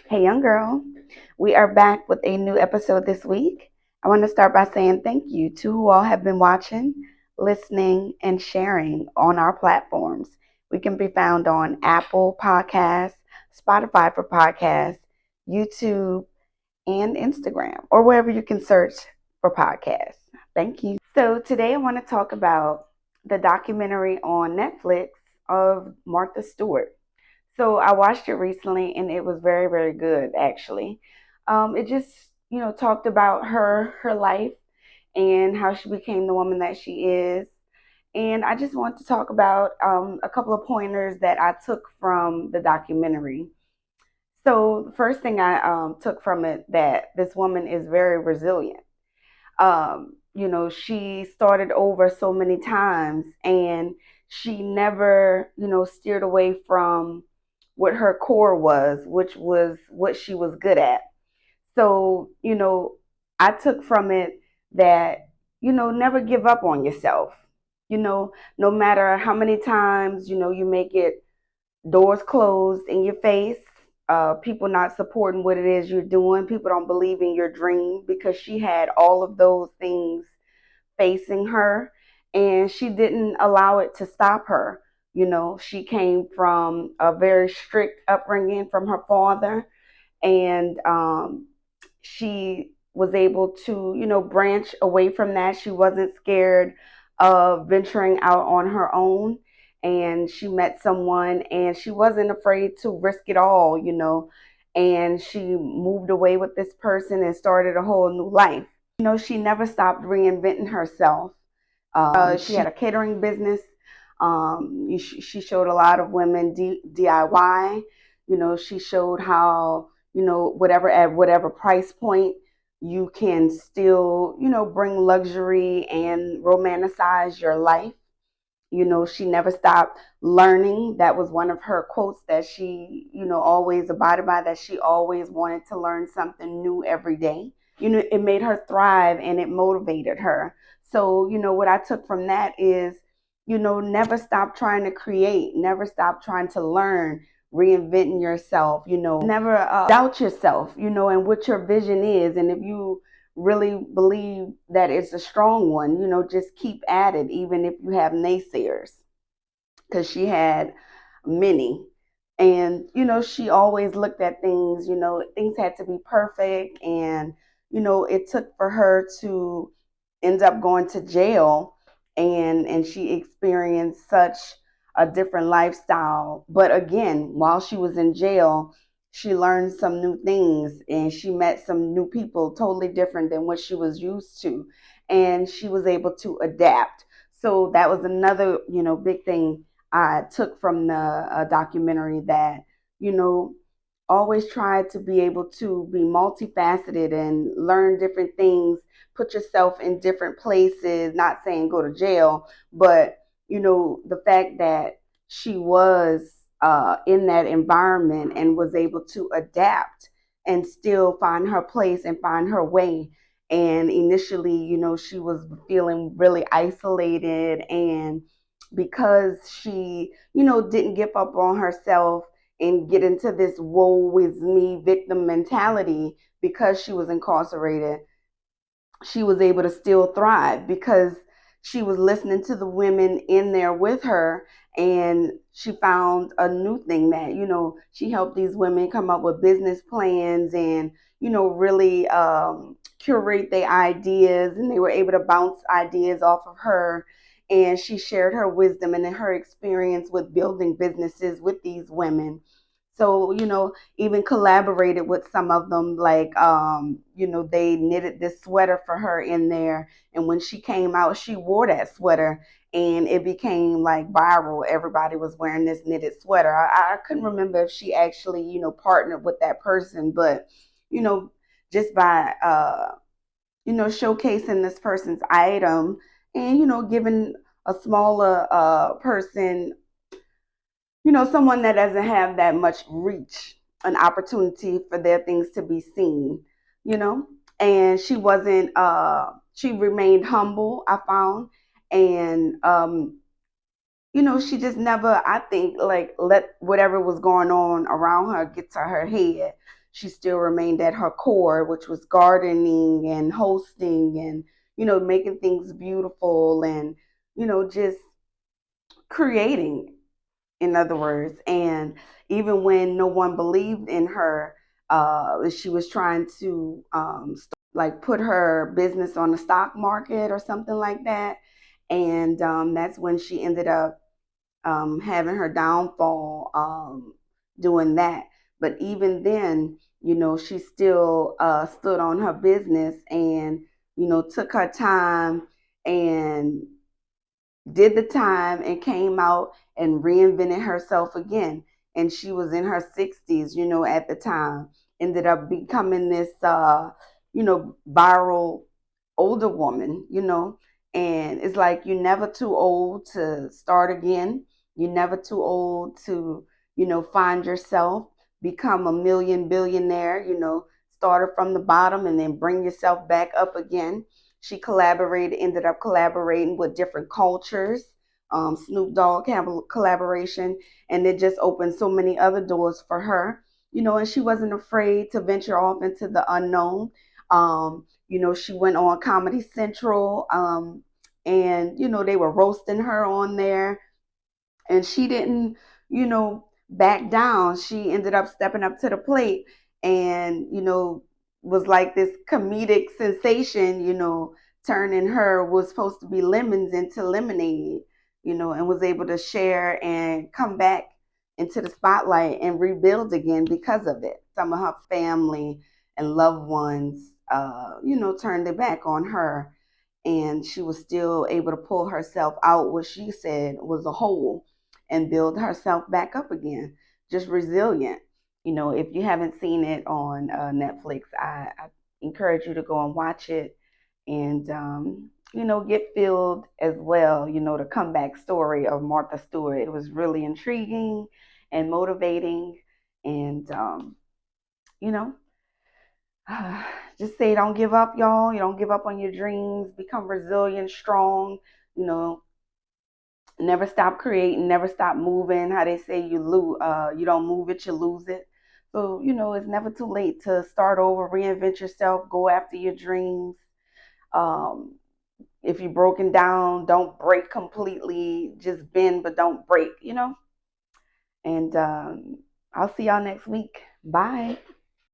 Hey, young girl. We are back with a new episode this week. I want to start by saying thank you to who all have been watching, listening, and sharing on our platforms. We can be found on Apple Podcasts, Spotify for podcasts, YouTube, and Instagram, or wherever you can search for podcasts. Thank you. So, today I want to talk about the documentary on Netflix of Martha Stewart. So I watched it recently and it was very, very good actually. It just, talked about her life and how she became the woman that she is. And I just want to talk about a couple of pointers that I took from the documentary. So the first thing I took from it that this woman is very resilient. She started over so many times and she never, steered away from what her core was, which was what she was good at. So, I took from it that, never give up on yourself. No matter how many times, you make it doors closed in your face, people not supporting what it is you're doing, people don't believe in your dream because she had all of those things facing her and she didn't allow it to stop her. She came from a very strict upbringing from her father, and she was able to, branch away from that. She wasn't scared of venturing out on her own. And she met someone and she wasn't afraid to risk it all, and she moved away with this person and started a whole new life. She never stopped reinventing herself. She had a catering business. She showed a lot of women DIY. She showed how, whatever at whatever price point, you can still, bring luxury and romanticize your life. She never stopped learning. That was one of her quotes that she, always abided by, that she always wanted to learn something new every day. It made her thrive and it motivated her. So, what I took from that is, never stop trying to create, never stop trying to learn, reinventing yourself, never doubt yourself, and what your vision is. And if you really believe that it's a strong one, just keep at it, even if you have naysayers, because she had many. And, she always looked at things, things had to be perfect. And, it took for her to end up going to jail, and she experienced such a different lifestyle. But again, while she was in jail, she learned some new things and she met some new people totally different than what she was used to. And she was able to adapt. So that was another, big thing I took from the documentary, that, you know, always try to be able to be multifaceted and learn different things, put yourself in different places, not saying go to jail, but, the fact that she was in that environment and was able to adapt and still find her place and find her way. And initially, she was feeling really isolated, and because she, didn't give up on herself and get into this woe is me victim mentality, because she was incarcerated, she was able to still thrive because she was listening to the women in there with her. And she found a new thing that, she helped these women come up with business plans and, really curate their ideas, and they were able to bounce ideas off of her. And she shared her wisdom and her experience with building businesses with these women. So, even collaborated with some of them, like, they knitted this sweater for her in there. And when she came out, she wore that sweater and it became like viral. Everybody was wearing this knitted sweater. I couldn't remember if she actually, partnered with that person, but, you know, just by, showcasing this person's item and, giving a smaller person, someone that doesn't have that much reach, an opportunity for their things to be seen, you know. And she wasn't, she remained humble, I found. And, she just never, I think, like, let whatever was going on around her get to her head. she still remained at her core, which was gardening and hosting and, making things beautiful and, just creating, in other words. And even when no one believed in her, she was trying to like put her business on the stock market or something like that. And that's when she ended up having her downfall, doing that. But even then, she still stood on her business and, took her time and did the time and came out and reinvented herself again. And she was in her 60s, at the time. Ended up becoming this, viral older woman, And it's like you're never too old to start again. You're never too old to, find yourself, become a million billionaire, started from the bottom and then bring yourself back up again. She ended up collaborating with different cultures. Snoop Dogg collaboration, and it just opened so many other doors for her, and she wasn't afraid to venture off into the unknown. She went on Comedy Central, and, they were roasting her on there, and she didn't, back down. She ended up stepping up to the plate and, was like this comedic sensation, turning her was supposed to be lemons into lemonade, and was able to share and come back into the spotlight and rebuild again because of it. Some of her family and loved ones, turned their back on her, and she was still able to pull herself out, what she said was a hole, and build herself back up again. Just resilient. If you haven't seen it on Netflix, I encourage you to go and watch it and, get filled as well. The comeback story of Martha Stewart. It was really intriguing and motivating. And, you know, just say don't give up, y'all. You don't give up on your dreams. Become resilient, strong. You know, never stop creating, never stop moving. How they say you don't move it, you lose it. So it's never too late to start over, reinvent yourself, go after your dreams. Um, if you're broken down, don't break completely. Just bend, but don't break. And I'll see y'all next week. Bye.